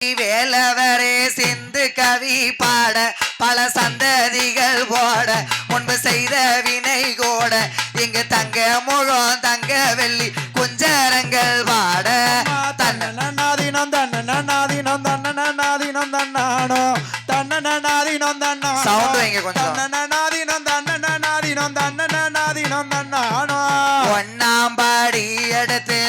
வேலவரே சிந்து கவி பாட பல சந்ததிகள் போட முன்பு செய்த வினை கோட இங்கு தங்க முழம் தங்க வெள்ளி குஞ்சரங்கள் பாட தன்னநாதினம் தன்னநாதினம் தன்னநாதினம் தன்னானோ தன்னநாதினம் தன்னா சவுண்ட் வைங்க கொஞ்சம். தன்னநாதினம் தன்னநாதினம் தன்னநாதினம் தன்னானோ ஒன்னாம் பாடி எடுத்து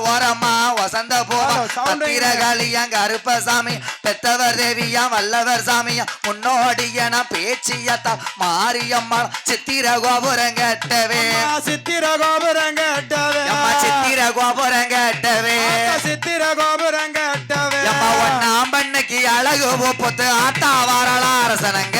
ஓரமா வசந்த போகிரகாளியாம் கருப்பசாமி பெத்தவர் தேவியாம் வல்லவர் சாமியா முன்னோடி என பேச்சியத்தா மாரியம்மா சித்திர கோபுரம் கட்டவே சித்திர கோபுரம் கட்டவே சித்திர கோபுரம் கட்டவே சித்திர கோபுரம் கட்டவே ஒன்னாம் பண்ணைக்கு அழகு போத்து ஆட்டா வாரலா அரசனங்க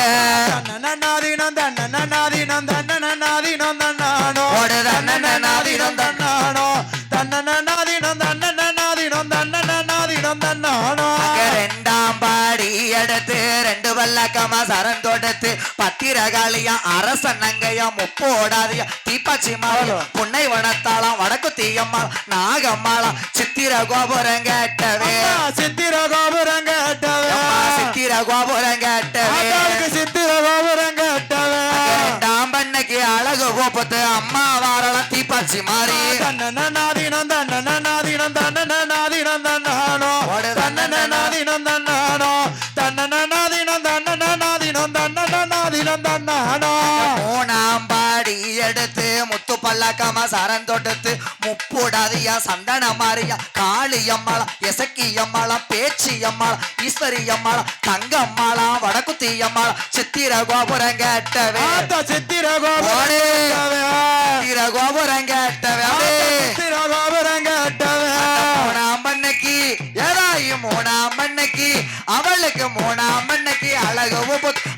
தன்னநாதினம் தன்னநாதினம் தன்னநாதினம் தன்னானோ தன்னநாதினம் தன்னானோ தன்னநாதினம் தன்னநாதினம் தன்னநாதினம் தன்னானோ ரெண்டாம் பாடி எடுத்து ரெண்டு வல்லக்கமா சரம் தொடுத்து பத்திரகாளியா அரசனங்கையா முப்போடாதியா தீப்பாச்சி மாலை புன்னை வனத்தாளம் வடக்கு தீயம்மா நாகம்மாளம் சித்திர கோபுரம் கட்டவே சித்திர கோபுரம் கட்டவே சித்திர கோபுரம் கட்டவே சித்திர கோபுரம் கட்டவே ரெண்டாம் பண்ணைக்கு அழகு போப்பத்து அம்மா வாரலாம் தீப்பாச்சி மாறி தன்னநாதினம் தன்னநாதினம் தன்னநாதினம் தன்னானோ தன்னநாதினம் தன்னானோ தன்னநாதினம் தன்னநாதினம் தன்னநாதினம் தன்னானோ மூணாம் பாடி எடுத்து முத்து பல்லாக்கமா சரம் தொடுத்து முப்புடாதியா சந்தன மாரியா காளியம்மாளா எசக்கியம்மாளா பேச்சியம்மாளா ஈஸ்வரியம்மாளா தங்கம்மாளா வடக்குத்தியம்மாளா சித்திர கோபுரம் கட்டவே சித்திர கோபுரம் சித்திர கோபுரம் கட்டவே சித்திர கோபுரம் கட்டவே மூணாம் பண்ணைக்கு ஏதாயி மூணாம் பண்ணைக்கு அவளுக்கு மூணாம் பண்ணைக்கு அழகு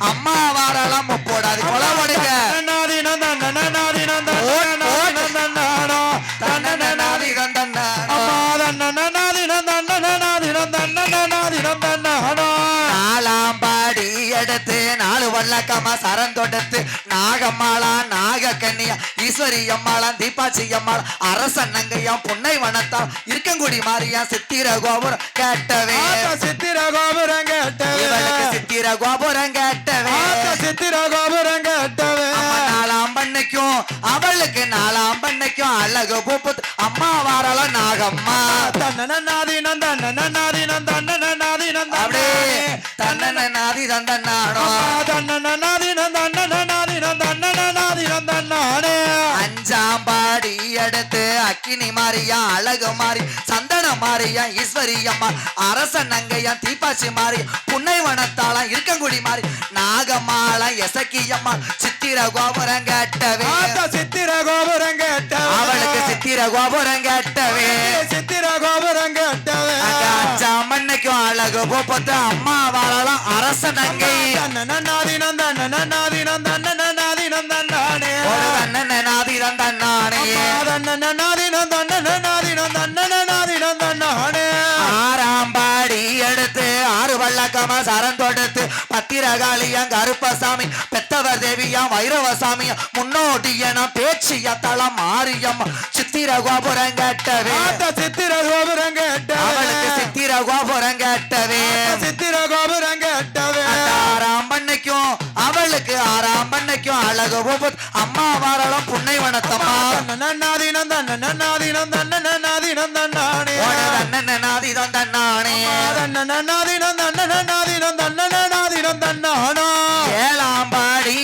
அம்மா வாரலாம் முப்போடாது கொலவடுங்க தன்னநாதினம் தன்னநாதினம் தன்னநாதினம் தன்னானோ தன்னநாதினம் தன்னானோ தன்னநாதினம் தன்னநாதினம் தன்னநாதினம் தன்னானோ நாலாம் பாடி எடுத்து நாலு வல்லக்கமா சரம் தொடுத்து நாகம்மாளா நாகக்கண்ணியா ஈஸ்வரி அம்மாளாம் தீபாட்சி அம்மாளா அரசன்னங்கையாம் புன்னை வனத்தால் இருக்கங்குடி மாறியா சித்திர கோபுரம் கேட்டவே சித்திர கோபுரம் கேட்டவே சித்திர கோபுரம் கேட்டவே சித்திர கோபுரம் கேட்டவே நாலாம் பண்ணைக்கும் அவளுக்கு நாலாம் பண்ணைக்கும் அழகு பூப்பு அம்மா வாரலாம் நாகம்மா தன்னநாதினம் தன்னநாதினம் தன்னநாதினம் அப்படியே தன்னநாதி தந்தன்னானோ தன்னநாதினம் தன்னநாதினம் தன்னநாதினம் தன்னானே அஞ்சாம் பாடி எடுத்து அக்கினி மாறியா அழகு மாறி சந்தன மாறியா ஈஸ்வரி அம்மா அரசன் நங்கையா தீபாச்சி மாறி புன்னை வனத்தாளம் இருக்கங்குடி மாறி நாகம்மாளா எசக்கி அம்மா சித்திர கோபுரம் கட்டவே சித்திர கோபுரம் கட்டவே அவளுக்கு சித்திர கோபுரம் கட்டவே சித்திர கோபுரம் கட்டவே அஞ்சாம் மண்ணைக்கும் அழகு போப்பத்து அம்மா வாழலாம் அரசன் நங்கை தன்னநாதினம் தன்னநாதினம் தன்னநாதினம் தன்னானே தன்னநாதினம் தன்னானே தன்னநாதினம் தன்னநாதினம் தன்னநாதினம் தன்னானே ஆறாம் பாடி எடுத்து ஆறு வல்லக்கமா சரம் தொடுத்து பத்திரகாளியாம் கருப்பசாமி பெத்தவர் தேவியாம் வைரவசாமியா முன்னோடி என பேச்சிய தளம் மாரியம்மா சித்திர கோபுரம் கட்டவே சித்திர கோபுரம் கட்டவே அவளுக்கு சித்திர கோபுரம் கட்டவே சித்திர கோபுரம் கட்டவே ஆறாம் பண்ணைக்கும் அவளுக்கு ஆறாம் பண்ணைக்கும் அழகு அம்மா வாரலாம் புன்னை வனத்தம்மா தன்னநாதினம் தன்னநாதினம் தன்னநாதினம் தன்னானே தன்னநாதினம் தன்னானே தன்னநாதினம் தன்னநாதினம் தன்னநாதினம் தன்னானோ ஏழாம் பாடி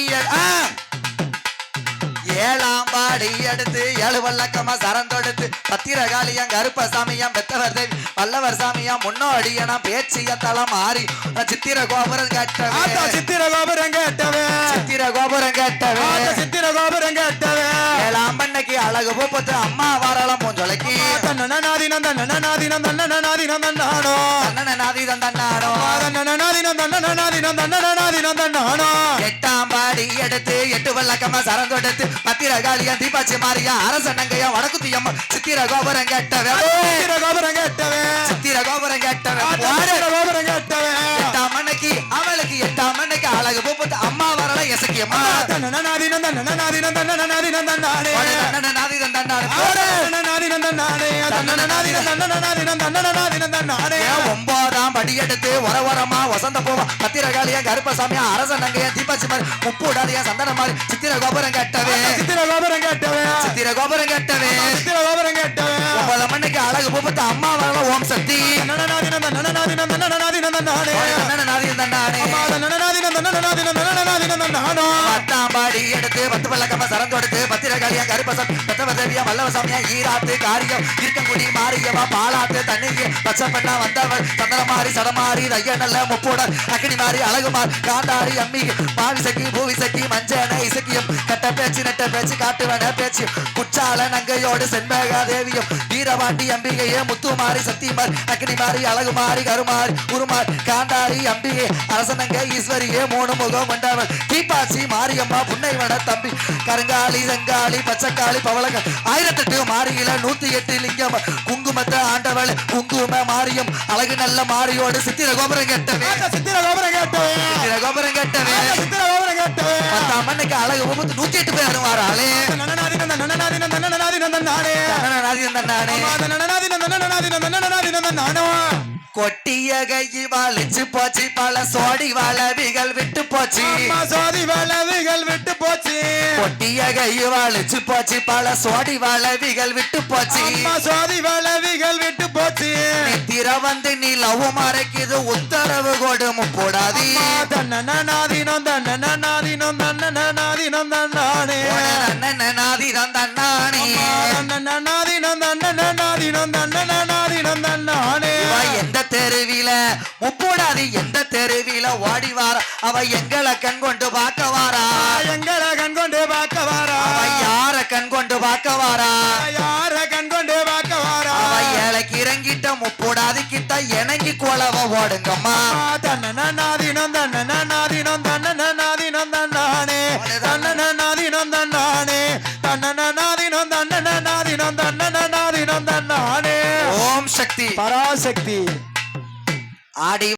ஏழாம் பாடி எடுத்து ஏழு வல்லக்கமா சரம் தொடுத்து பத்திரகாளியாம் கருப்பசாமியாம் பெத்தவர் தேவி வல்லவர் சாமியாம் முன்னோடியனா பேச்சிய தளம் மாறி சித்திர கோபுரம் கட்டவே சித்திர கோபுரம் கட்டவே சித்திர கோபுரம் கட்டவே சித்திர கோபுரம் கட்டவே ஏழாம் பண்ணைக்கு அழகு பூப்பத்து அம்மா வாரலாம் பூஞ்சொலைக்கு தன்னநாதினம் தன்னநாதினம் தன்னநாதினம் தன்னானோ தன்னநாதினம் தன்னானோ தன்னநாதினம் தன்னநாதினம் தன்னநாதினம் தன்னானோ எட்டாம் பாடி எடுத்து எட்டு வல்லக்கமா சரம் தொடுத்து பத்திரகாளியா தீபாச்சி மாறியா அரசனங்கையா வடக்குத்தியம்மா சித்திர கோபுரம் கட்டவே சித்திர கோபுரம் கட்டவே சித்திர கோபுரம் கட்டவே சித்திர கோபுரம் கட்டவே எட்டாம் மண்ணைக்கு அவளுக்கு எட்டாம் மண்ணைக்கு அழகு பூப்பத்து அம்மா வரலாம் எசக்கியம்மா தன்னநாதினம் தன்னநாதினம் தன்னநாதினம் தன்னானே தன்னநாதினம் தன்னானே தன்னநாதினம் தன்னானே தன்னநாதினம் தன்னநாதினம் தன்னநாதினம் தன்னானே ஒன்பதாம் படி பாடி எடுத்து ஒரமா வசந்த போவா பத்திரகாளியா கருப்பசாமியா அரசன் நங்கையா தீபாச்சி மாதிரி முப்பூடாதியா சந்தன மாதிரி சித்திர கோபுரம் கட்டவே சித்திர கோபுரம் கட்டவே சித்திர கோபுரம் கட்டவே சித்திர கோபுரம் கட்டவே 9 மணிக்கு அழகு பூபத்து அம்மா வரல ஓம் சக்தி நனநாதினம் நனநாதினம் நனநாதினம் நானே நாதியம் தண்டானே நனநாதினம் நனநாதினம் நனநாதினம் நானோ பத்தாம்பாடி எடுத்து 10 பல்லக்கம்ம சரம் கொடுத்து பத்திரகாளியா கருப்பசாமி பத்தவதேவியா வல்லவசாமியா ஈராத்து காரியம் இருக்கங்குடி மாரியவா பாலாத்து தண்ணிக்கு பச்சை பண்ணா வந்தவள் சந்தன மாறி சடமாறி தைய நல்ல முப்போடர் அக்கினி மாறி அழகுமார் காந்தாரி அம்மிக்கு பாவிசக்கி பூவிசக்கி மஞ்சன இசக்கியும் கட்ட பேச்சு நெட்ட பேச்சு காட்டுவன பேச்சு குச்சால நங்கையோடு செண்பகா தேவியும் வீரபாண்டி அம்பிகையே முத்துமாரி சத்தியமார் அக்கினி மாறி அழகுமாரி கருமாரி உருமார் காந்தாரி அம்பிகை அரசனங்கை ஈஸ்வரியே 3 முகம் கொண்டவள் தீப்பாச்சி மாரியம்மா புன்னைவன தம்பி கருங்காலி செங்காலி பச்சைக்காளி பவளங்க 1008 மாரியில 108 லிங்கம் குங்குமத்தை ஆண்டவள் குங்கும மாரியம் அழகு நல்ல மாரியோடு சித்திர கோபுரம் கட்டவே சித்திர கோபுரம் கட்டவே சித்திர கோபுரம் கட்டவே சித்திர கோபுரம் கட்டவே 10 அம்மனுக்கு அழகு 108 பேர் வாராளே நனநாதினம் நனநாதினம் நனநாதினம் நானே நாதியம் தண்டானே நனநாதினம் நனநாதினம் நனநாதினம் நானோ கொட்டிய கையி வலிச்சு போச்சு பல சோடி வளவிகள் விட்டு போச்சு அம்மா சோதி வளவிகள் விட்டு போச்சு கொட்டிய கையி வலிச்சு போச்சு பல சோடி வளவிகள் விட்டு போச்சு அம்மா சோதி வளவிகள் விட்டு போச்சு நித்திர வந்து நீ லவ் மறைக்குது உத்தரவு கொடு முப்போடாதி தன்னநாதினம் தன்னநாதினம் தன்னநாதினம் தன்னானே நாதிதான் தண்டானே தன்னநாதினம் தன்னநாதினம் தன்னநாதினம் தன்னானே எந்த தெருவில முப்போடாதி எந்த தெருவில ஓடி வாரா அவ எங்களை கண் கொண்டு பார்க்க வாரா எங்களை கண் கொண்டு பார்க்க வாரா அவ யார கண் கொண்டு பார்க்க வாரா யார கண் கொண்டு பார்க்க வாரா அவ ஏழைக்கு இறங்கிட்ட முப்போடாதி கிட்ட இணங்கி கோலவ ஓடுங்கம்மா தன்னநாதினம் தன்னநாதினம் தன்னநாதினம் தன்னானே தன்னநாதினம் தன்னானே தன்னநாதினம் தன்னநாதினம் தன்னநாதினம் தன்னானே ஓம் சக்தி பராசக்தி ஆடி